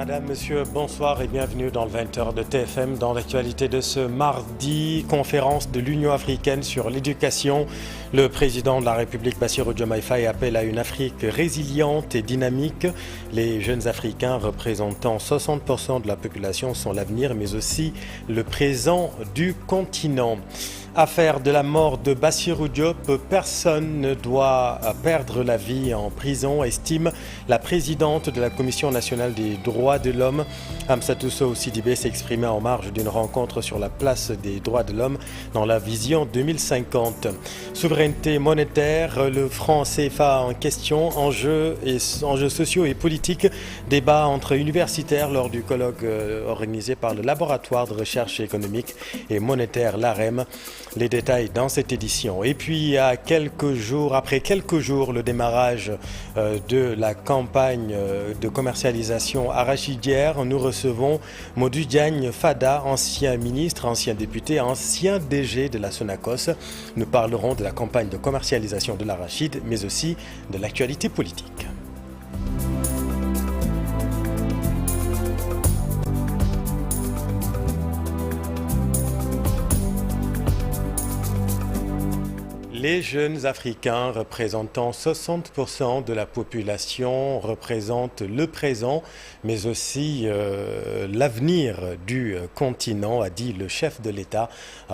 Madame, Monsieur, bonsoir et bienvenue dans le 20h de TFM. Dans l'actualité de ce mardi, conférence de l'Union africaine sur l'éducation. Le président de la République, Bassirou Diomaye Faye, appelle à une Afrique résiliente et dynamique. Les jeunes Africains représentant 60% de la population sont l'avenir, mais aussi le présent du continent. Affaire de la mort de Bassirou Diop, personne ne doit perdre la vie en prison, estime la présidente de la Commission nationale des droits de l'homme. Amsatou Sow Sidibé s'exprimait en marge d'une rencontre sur la place des droits de l'homme dans la vision 2050. Souveraineté monétaire, le franc CFA en question, enjeux sociaux et politiques, débat entre universitaires lors du colloque organisé par le laboratoire de recherche économique et monétaire, l'AREM. Les détails dans cette édition. Et puis, après quelques jours, le démarrage de la campagne de commercialisation arachidière, nous recevons Modou Diagne Fada, ancien ministre, ancien député, ancien DG de la Sonacos. Nous parlerons de la campagne de commercialisation de l'arachide, mais aussi de l'actualité politique. Les jeunes Africains représentant 60% de la population représentent le présent, mais aussi l'avenir du continent, a dit le chef de l'État,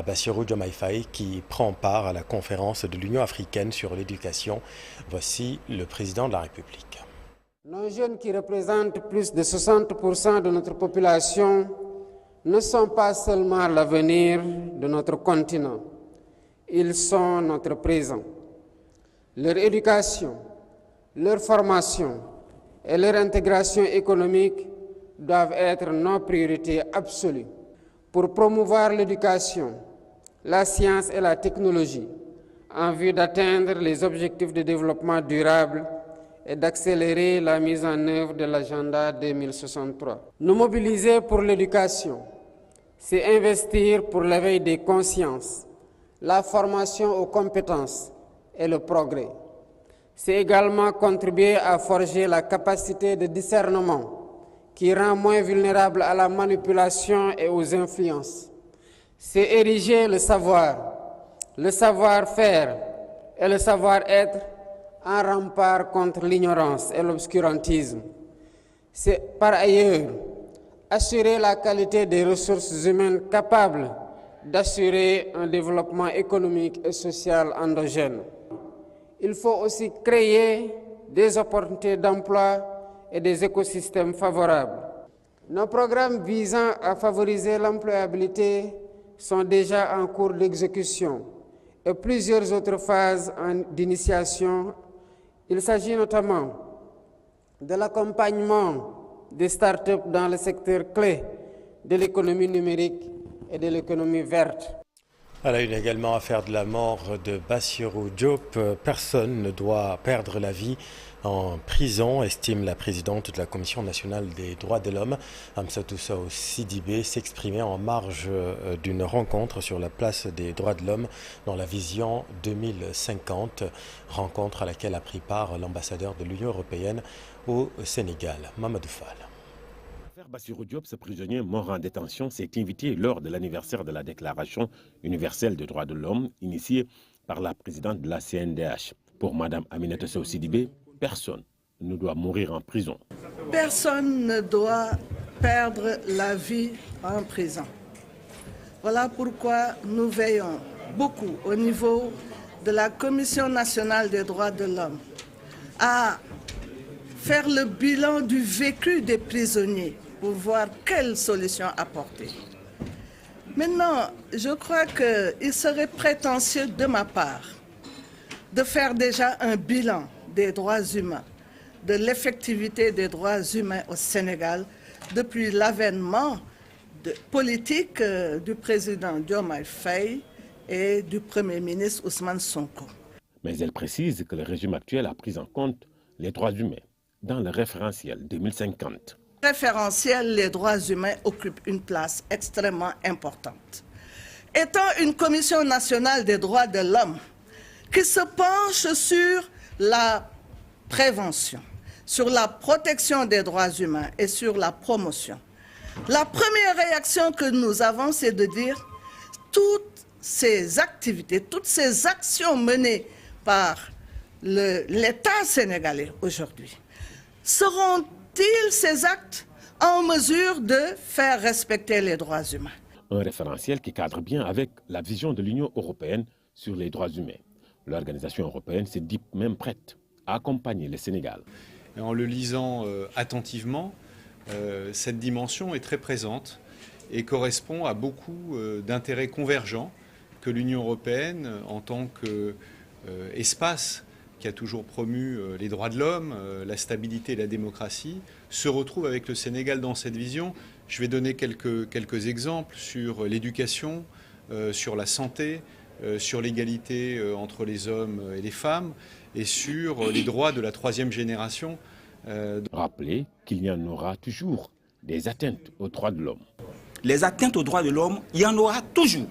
Bassirou Diomaye Faye, qui prend part à la conférence de l'Union africaine sur l'éducation. Voici le président de la République. Nos jeunes qui représentent plus de 60% de notre population ne sont pas seulement l'avenir de notre continent. Ils sont notre présent. Leur éducation, leur formation et leur intégration économique doivent être nos priorités absolues pour promouvoir l'éducation, la science et la technologie en vue d'atteindre les objectifs de développement durable et d'accélérer la mise en œuvre de l'agenda 2063. Nous mobiliser pour l'éducation, c'est investir pour l'éveil des consciences, la formation aux compétences et le progrès. C'est également contribuer à forger la capacité de discernement qui rend moins vulnérable à la manipulation et aux influences. C'est ériger le savoir, le savoir-faire et le savoir-être en rempart contre l'ignorance et l'obscurantisme. C'est par ailleurs assurer la qualité des ressources humaines capables d'assurer un développement économique et social endogène. Il faut aussi créer des opportunités d'emploi et des écosystèmes favorables. Nos programmes visant à favoriser l'employabilité sont déjà en cours d'exécution et plusieurs autres phases d'initiation. Il s'agit notamment de l'accompagnement des startups dans le secteur clé de l'économie numérique et de l'économie verte. À la une également, affaire de la mort de Bassirou Diop. Personne ne doit perdre la vie en prison, estime la présidente de la Commission nationale des droits de l'homme. Amsatou Sow Sidibé s'exprimait en marge d'une rencontre sur la place des droits de l'homme dans la vision 2050, rencontre à laquelle a pris part l'ambassadeur de l'Union européenne au Sénégal, Mamadou Fall. Bassirou Diop, ce prisonnier mort en détention, s'est invité lors de l'anniversaire de la Déclaration universelle des droits de l'homme, initiée par la présidente de la CNDH. Pour Mme Aminata Sow Sidibé, personne ne doit mourir en prison. Personne ne doit perdre la vie en prison. Voilà pourquoi nous veillons beaucoup au niveau de la Commission nationale des droits de l'homme à faire le bilan du vécu des prisonniers pour voir quelles solutions apporter. Maintenant, je crois qu'il serait prétentieux de ma part de faire déjà un bilan des droits humains, de l'effectivité des droits humains au Sénégal depuis l'avènement politique du président Diomaye Faye et du Premier ministre Ousmane Sonko. Mais elle précise que le régime actuel a pris en compte les droits humains dans le référentiel 2050. Le référentiel, les droits humains occupent une place extrêmement importante. Étant une commission nationale des droits de l'homme qui se penche sur la prévention, sur la protection des droits humains et sur la promotion. La première réaction que nous avons, c'est de dire toutes ces activités, toutes ces actions menées par l'État sénégalais aujourd'hui, seront-ils ces actes en mesure de faire respecter les droits humains? Un référentiel qui cadre bien avec la vision de l'Union européenne sur les droits humains. L'organisation européenne s'est dit même prête à accompagner le Sénégal. Et en le lisant attentivement, cette dimension est très présente et correspond à beaucoup d'intérêts convergents que l'Union européenne, en tant qu'espace qui a toujours promu les droits de l'homme, la stabilité et la démocratie, se retrouve avec le Sénégal dans cette vision. Je vais donner quelques exemples sur l'éducation, sur la santé, sur l'égalité entre les hommes et les femmes et sur les droits de la troisième génération. Rappelez qu'il y en aura toujours des atteintes aux droits de l'homme. Les atteintes aux droits de l'homme, il y en aura toujours.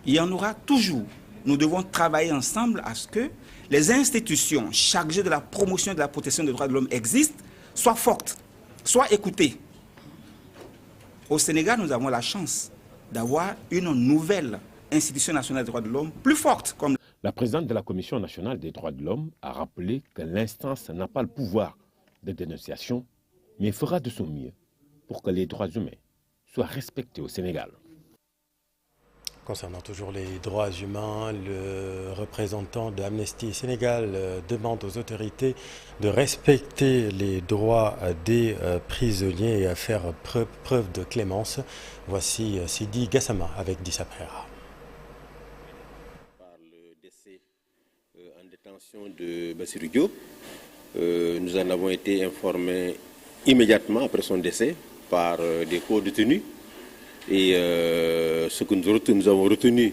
Il y en aura toujours. Nous devons travailler ensemble à ce que les institutions chargées de la promotion et de la protection des droits de l'homme existent, soient fortes, soient écoutées. Au Sénégal, nous avons la chance d'avoir une nouvelle institution nationale des droits de l'homme plus forte. La présidente de la Commission nationale des droits de l'homme a rappelé que l'instance n'a pas le pouvoir de dénonciation, mais fera de son mieux pour que les droits humains soient respectés au Sénégal. Concernant toujours les droits humains, le représentant de Amnesty Sénégal demande aux autorités de respecter les droits des prisonniers et à faire preuve de clémence. Voici Sidi Gassama avec Dissa Prera. Par le décès en détention de Bassirou Diop, nous en avons été informés immédiatement après son décès par des co-détenus. Et ce que nous avons retenu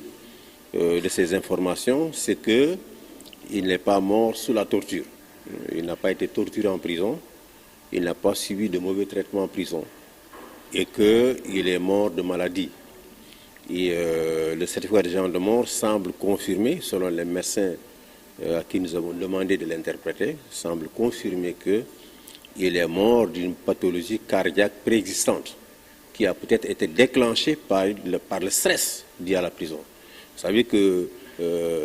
de ces informations, c'est qu'il n'est pas mort sous la torture. Il n'a pas été torturé en prison, il n'a pas subi de mauvais traitements en prison et qu'il est mort de maladie. Et le certificat de mort semble confirmer, selon les médecins à qui nous avons demandé de l'interpréter, semble confirmer qu'il est mort d'une pathologie cardiaque préexistante, qui a peut-être été déclenché par le stress lié à la prison. Vous savez que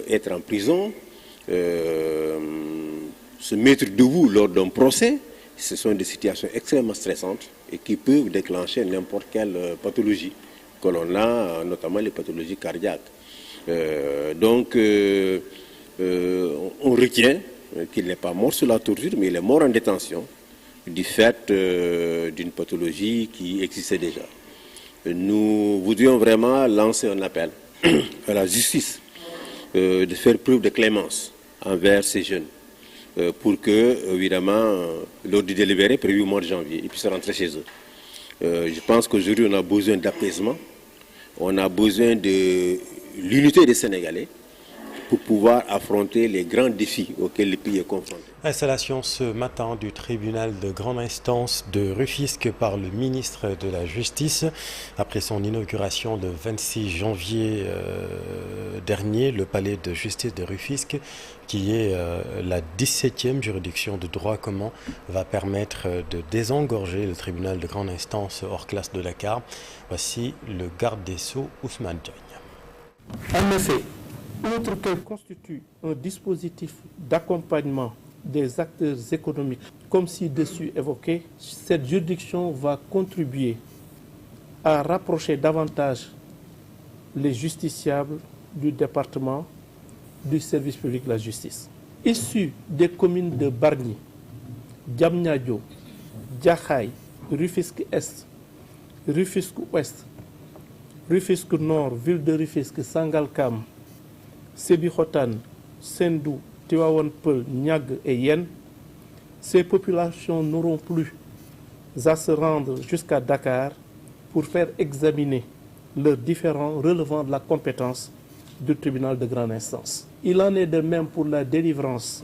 être en prison, se mettre debout lors d'un procès, ce sont des situations extrêmement stressantes et qui peuvent déclencher n'importe quelle pathologie que l'on a, notamment les pathologies cardiaques. Donc, on retient qu'il n'est pas mort sous la torture, mais il est mort en détention du fait d'une pathologie qui existait déjà. Nous voudrions vraiment lancer un appel à la justice de faire preuve de clémence envers ces jeunes pour que, évidemment, lors du délibéré prévu au mois de janvier, ils puissent rentrer chez eux. Je pense qu'aujourd'hui, on a besoin d'apaisement, on a besoin de l'unité des Sénégalais pour pouvoir affronter les grands défis auxquels le pays est confronté. Installation ce matin du tribunal de grande instance de Rufisque par le ministre de la Justice. Après son inauguration le 26 janvier dernier, le palais de justice de Rufisque, qui est la 17e juridiction de droit commun, va permettre de désengorger le tribunal de grande instance hors classe de Dakar. Voici le garde des Sceaux, Ousmane Diagne. En effet, outre qu'elle constitue un dispositif d'accompagnement des acteurs économiques, comme ci-dessus évoqué, cette juridiction va contribuer à rapprocher davantage les justiciables du département du service public de la justice. Issus des communes de Bargny, Diamniadio, Diakhaï, Rufisque Est, Rufisque Ouest, Rufisque Nord, ville de Rufisque, Sangalkam, Sébikotane, Sendou, Tivaouane Peulh, Niag et Yen, ces populations n'auront plus à se rendre jusqu'à Dakar pour faire examiner leurs différends relevant de la compétence du tribunal de grande instance. Il en est de même pour la délivrance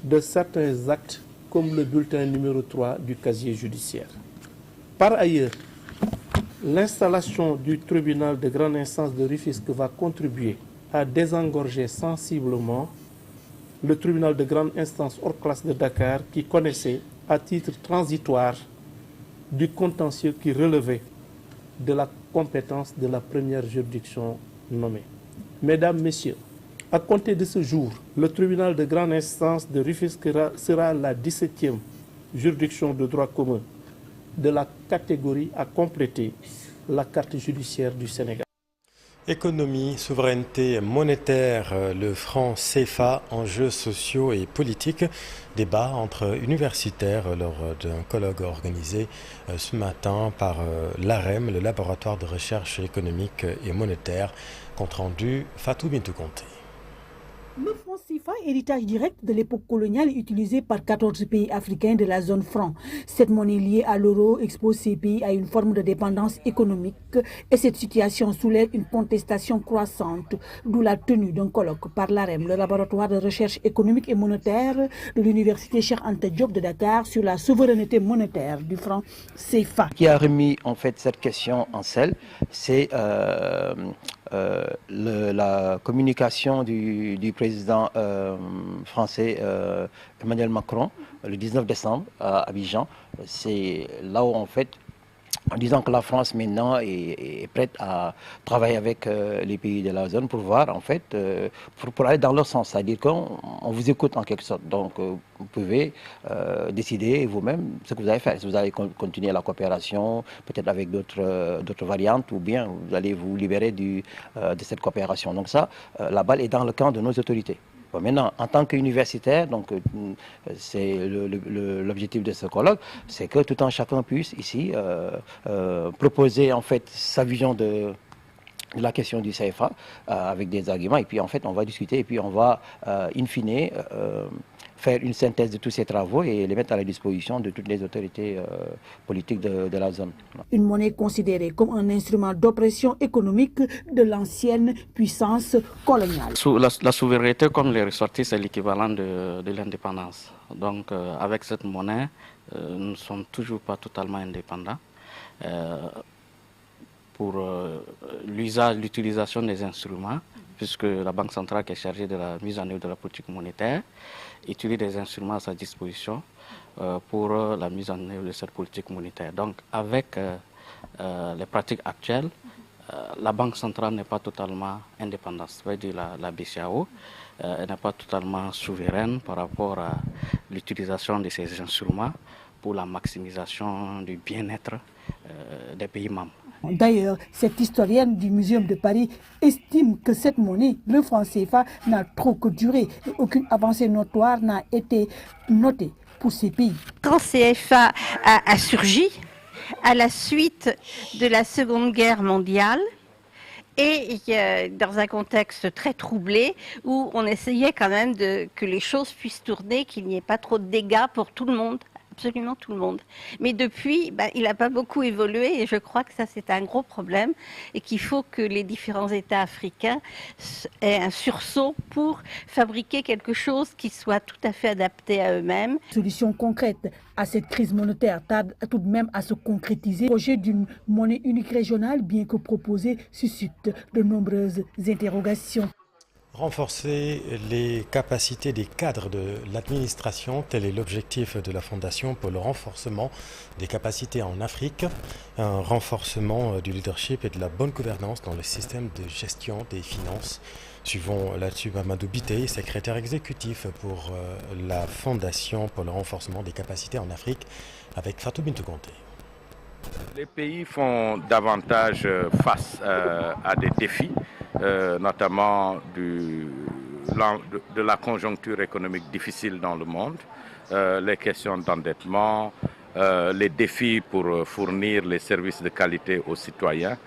de certains actes comme le bulletin numéro 3 du casier judiciaire. Par ailleurs, l'installation du tribunal de grande instance de Rufisque va contribuer à désengorger sensiblement le tribunal de grande instance hors classe de Dakar qui connaissait à titre transitoire du contentieux qui relevait de la compétence de la première juridiction nommée. Mesdames, Messieurs, à compter de ce jour, le tribunal de grande instance de Rufisque sera la 17e juridiction de droit commun de la catégorie à compléter la carte judiciaire du Sénégal. Économie, souveraineté monétaire, le franc CFA, enjeux sociaux et politiques. Débat entre universitaires lors d'un colloque organisé ce matin par l'AREM, le laboratoire de recherche économique et monétaire. Compte rendu, Fatou Bintou Conté. Le franc CFA, héritage direct de l'époque coloniale utilisé par 14 pays africains de la zone franc. Cette monnaie liée à l'euro expose ces pays à une forme de dépendance économique et cette situation soulève une contestation croissante, d'où la tenue d'un colloque par l'AREM, le laboratoire de recherche économique et monétaire de l'université Cheikh Anta Diop de Dakar sur la souveraineté monétaire du franc CFA. Ce qui a remis en fait cette question en selle, c'est la communication du président français Emmanuel Macron le 19 décembre à Abidjan. C'est là où en fait, en disant que la France maintenant est prête à travailler avec les pays de la zone pour voir en fait, pour aller dans leur sens, c'est-à-dire qu'on vous écoute en quelque sorte. Donc vous pouvez décider vous-même ce que vous allez faire. Si vous allez continuer la coopération, peut-être avec d'autres variantes, ou bien vous allez vous libérer de cette coopération. Donc ça, la balle est dans le camp de nos autorités. Bon, maintenant, en tant qu'universitaire, donc c'est l'objectif de ce colloque, c'est que tout un chacun puisse ici proposer en fait sa vision de la question du CFA avec des arguments, et puis en fait on va discuter et puis on va in fine faire une synthèse de tous ces travaux et les mettre à la disposition de toutes les autorités politiques de la zone. Une monnaie considérée comme un instrument d'oppression économique de l'ancienne puissance coloniale. La souveraineté, comme les ressortis, c'est l'équivalent de l'indépendance. Donc avec cette monnaie, nous ne sommes toujours pas totalement indépendants. Pour l'utilisation des instruments, puisque la Banque centrale qui est chargée de la mise en œuvre de la politique monétaire utilise des instruments à sa disposition pour la mise en œuvre de cette politique monétaire. Donc avec les pratiques actuelles, la Banque centrale n'est pas totalement indépendante, c'est-à-dire la BCEAO n'est pas totalement souveraine par rapport à l'utilisation de ces instruments pour la maximisation du bien-être des pays membres. D'ailleurs, cette historienne du Muséum de Paris estime que cette monnaie, le franc CFA, n'a trop que duré et aucune avancée notoire n'a été notée pour ces pays. Le franc CFA a surgi à la suite de la Seconde Guerre mondiale et dans un contexte très troublé où on essayait quand même que les choses puissent tourner, qu'il n'y ait pas trop de dégâts pour tout le monde. Absolument tout le monde. Mais depuis, il n'a pas beaucoup évolué et je crois que ça c'est un gros problème et qu'il faut que les différents États africains aient un sursaut pour fabriquer quelque chose qui soit tout à fait adapté à eux-mêmes. Solution concrète à cette crise monétaire tarde tout de même à se concrétiser. Le projet d'une monnaie unique régionale, bien que proposé, suscite de nombreuses interrogations. Renforcer les capacités des cadres de l'administration, tel est l'objectif de la Fondation pour le renforcement des capacités en Afrique, un renforcement du leadership et de la bonne gouvernance dans le système de gestion des finances. Suivons là-dessus Mamadou Biteye, secrétaire exécutif pour la Fondation pour le renforcement des capacités en Afrique, avec Fatou Bintou Conté. Les pays font davantage face à des défis, notamment de la conjoncture économique difficile dans le monde, les questions d'endettement, les défis pour fournir les services de qualité aux citoyens,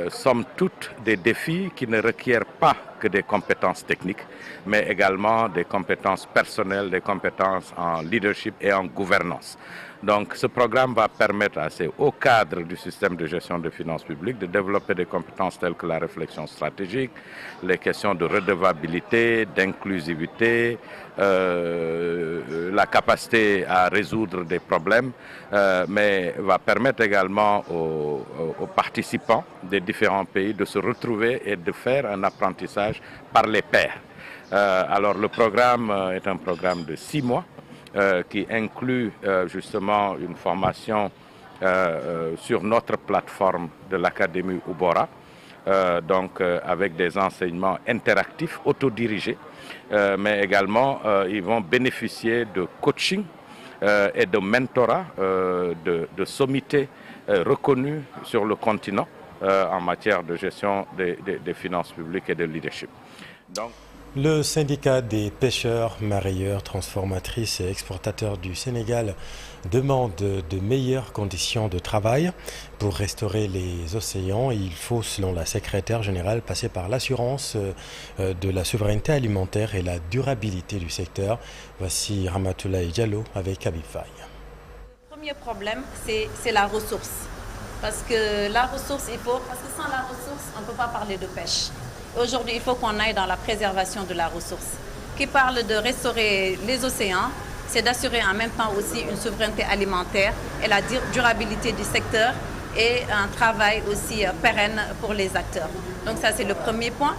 somme toutes des défis qui ne requièrent pas que des compétences techniques, mais également des compétences personnelles, des compétences en leadership et en gouvernance. Donc ce programme va permettre à ces hauts cadres du système de gestion des finances publiques de développer des compétences telles que la réflexion stratégique, les questions de redevabilité, d'inclusivité, la capacité à résoudre des problèmes, mais va permettre également aux participants des différents pays de se retrouver et de faire un apprentissage apprentissage par les pairs. Alors le programme est un programme de 6 mois qui inclut justement une formation sur notre plateforme de l'Académie Ubora, avec des enseignements interactifs, autodirigés, mais également ils vont bénéficier de coaching et de mentorat de sommités reconnues sur le continent en matière de gestion des finances publiques et de leadership. Le syndicat des pêcheurs, mareyeurs, transformatrices et exportateurs du Sénégal demande de meilleures conditions de travail. Pour restaurer les océans, il faut, selon la secrétaire générale, passer par l'assurance de la souveraineté alimentaire et la durabilité du secteur. Voici Ramatoulaye Diallo avec Habib Faye. Le premier problème, c'est la ressource. Parce que la ressource, parce que sans la ressource, on ne peut pas parler de pêche. Aujourd'hui, il faut qu'on aille dans la préservation de la ressource. Qui parle de restaurer les océans, c'est d'assurer en même temps aussi une souveraineté alimentaire et la durabilité du secteur et un travail aussi pérenne pour les acteurs. Donc ça, c'est le premier point.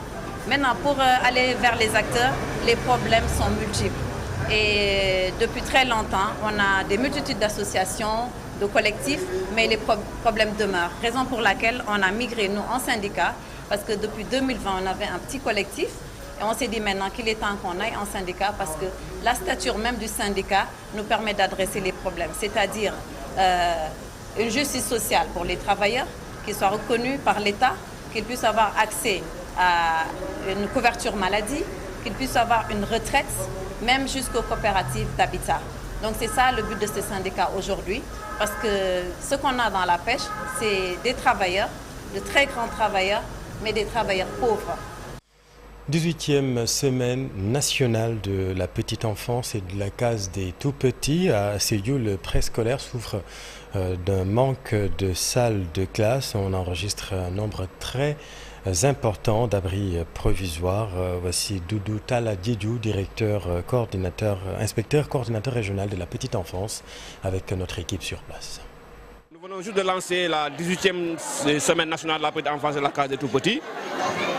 Maintenant, pour aller vers les acteurs, les problèmes sont multiples. Et depuis très longtemps, on a des multitudes d'associations, de collectifs, mais les problèmes demeurent. Raison pour laquelle on a migré, nous, en syndicat, parce que depuis 2020, on avait un petit collectif et on s'est dit maintenant qu'il est temps qu'on aille en syndicat parce que la stature même du syndicat nous permet d'adresser les problèmes, c'est-à-dire une justice sociale pour les travailleurs, qu'ils soient reconnus par l'État, qu'ils puissent avoir accès à une couverture maladie, qu'ils puissent avoir une retraite, même jusqu'aux coopératives d'habitat. Donc c'est ça le but de ce syndicat aujourd'hui, parce que ce qu'on a dans la pêche, c'est des travailleurs, de très grands travailleurs, mais des travailleurs pauvres. 18e semaine nationale de la petite enfance et de la case des tout-petits. À Sédhiou, le préscolaire souffre d'un manque de salles de classe. On enregistre un nombre très important d'abris provisoires. Voici Doudou Tala Diédiou, inspecteur coordinateur régional de la petite enfance, avec notre équipe sur place. Nous venons juste de lancer la 18e semaine nationale de la petite enfance et de la case des tout-petits.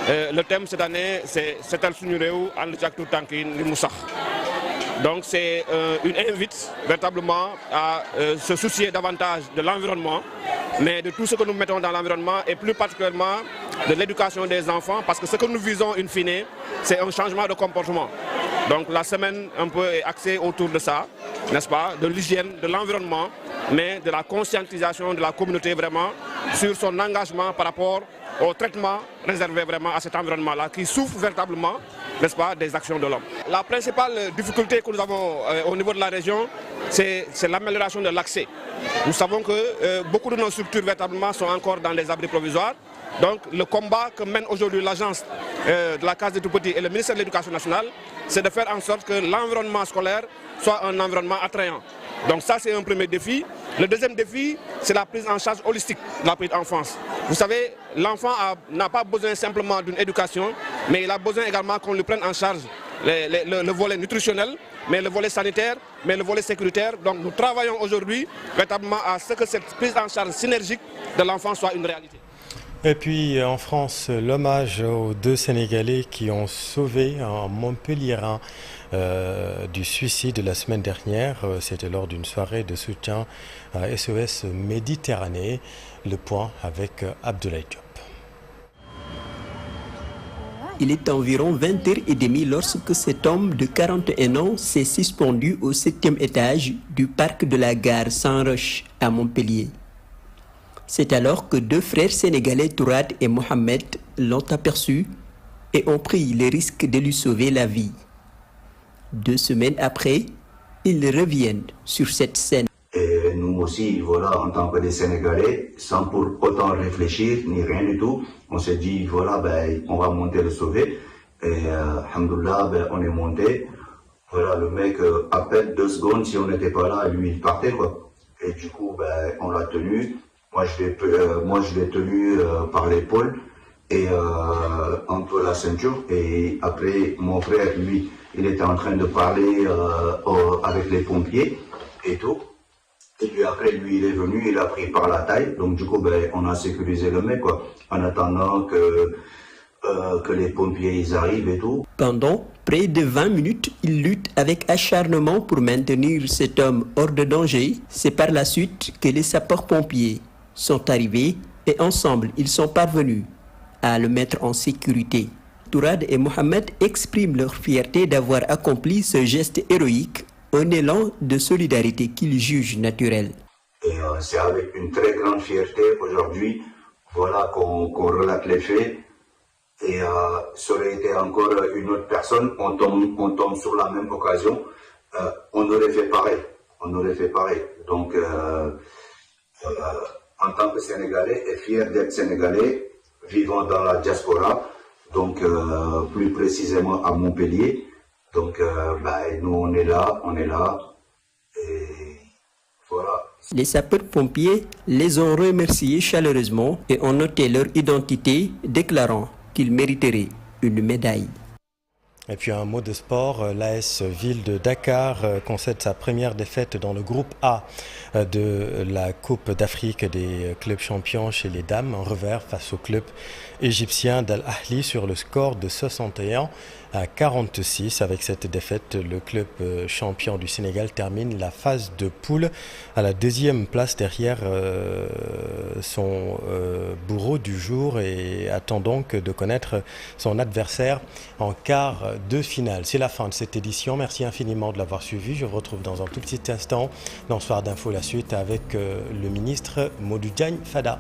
Le thème cette année, c'est Setal Suñu Réew ànd ci ak tout tànk yi ngir mu sax. Donc c'est une invite véritablement à se soucier davantage de l'environnement, mais de tout ce que nous mettons dans l'environnement et plus particulièrement de l'éducation des enfants, parce que ce que nous visons in fine, c'est un changement de comportement. Donc la semaine un peu est axée autour de ça, n'est-ce pas, de l'hygiène, de l'environnement, mais de la conscientisation de la communauté vraiment sur son engagement par rapport au traitement réservé vraiment à cet environnement-là qui souffre véritablement, n'est-ce pas, des actions de l'homme. La principale difficulté que nous avons au niveau de la région, c'est l'amélioration de l'accès. Nous savons que beaucoup de nos structures véritablement sont encore dans des abris provisoires. Donc le combat que mène aujourd'hui l'agence de la case des tout-petits et le ministère de l'Éducation nationale, c'est de faire en sorte que l'environnement scolaire soit un environnement attrayant. Donc ça, c'est un premier défi. Le deuxième défi, c'est la prise en charge holistique de la petite enfance. Vous savez, l'enfant n'a pas besoin simplement d'une éducation, mais il a besoin également qu'on lui prenne en charge le volet nutritionnel, mais le volet sanitaire, mais le volet sécuritaire. Donc nous travaillons aujourd'hui véritablement à ce que cette prise en charge synergique de l'enfant soit une réalité. Et puis en France, l'hommage aux 2 Sénégalais qui ont sauvé un Montpelliérain du suicide la semaine dernière. C'était lors d'une soirée de soutien à SOS Méditerranée. Le point avec Abdoulaye Diop. Il est environ 20h30 lorsque cet homme de 41 ans s'est suspendu au 7e étage du parc de la gare Saint-Roch à Montpellier. C'est alors que 2 frères sénégalais, Tourad et Mohamed, l'ont aperçu et ont pris le risque de lui sauver la vie. 2 semaines après, ils reviennent sur cette scène. Et nous aussi, voilà, en tant que des Sénégalais, sans pour autant réfléchir, ni rien du tout, on s'est dit, voilà, on va monter le sauver. Et alhamdoulilah, on est monté. Voilà, le mec, à peine 2 secondes, si on n'était pas là, lui, il partait, quoi. Et du coup, on l'a tenu. Moi, je l'ai tenu par l'épaule et un peu la ceinture. Et après, mon frère, lui, il était en train de parler avec les pompiers et tout. Et puis après, lui, il est venu, il a pris par la taille. Donc du coup, on a sécurisé le mec, quoi. En attendant que que les pompiers ils arrivent et tout. Pendant près de 20 minutes, il lutte avec acharnement pour maintenir cet homme hors de danger. C'est par la suite que les sapeurs-pompiers sont arrivés et ensemble, ils sont parvenus à le mettre en sécurité. Tourad et Mohamed expriment leur fierté d'avoir accompli ce geste héroïque, un élan de solidarité qu'ils jugent naturel. Et c'est avec une très grande fierté aujourd'hui voilà, qu'on relate les faits. Et ça aurait été encore une autre personne, on tombe sur la même occasion, on aurait fait pareil. Donc, en tant que Sénégalais et fier d'être Sénégalais, vivant dans la diaspora, donc plus précisément à Montpellier. Donc, nous on est là, et voilà. Les sapeurs-pompiers les ont remerciés chaleureusement et ont noté leur identité, déclarant qu'ils mériteraient une médaille. Et puis un mot de sport, l'AS Ville de Dakar concède sa première défaite dans le groupe A de la Coupe d'Afrique des clubs champions chez les dames, en revers face au club égyptien d'Al Ahly sur le score de 61 à 46. Avec cette défaite, le club champion du Sénégal termine la phase de poule à la deuxième place derrière son bourreau du jour et attend donc de connaître son adversaire en quart de finale. C'est la fin de cette édition. Merci infiniment de l'avoir suivi. Je vous retrouve dans un tout petit instant dans Soir d'Info, la suite avec le ministre Modou Diagne Fada.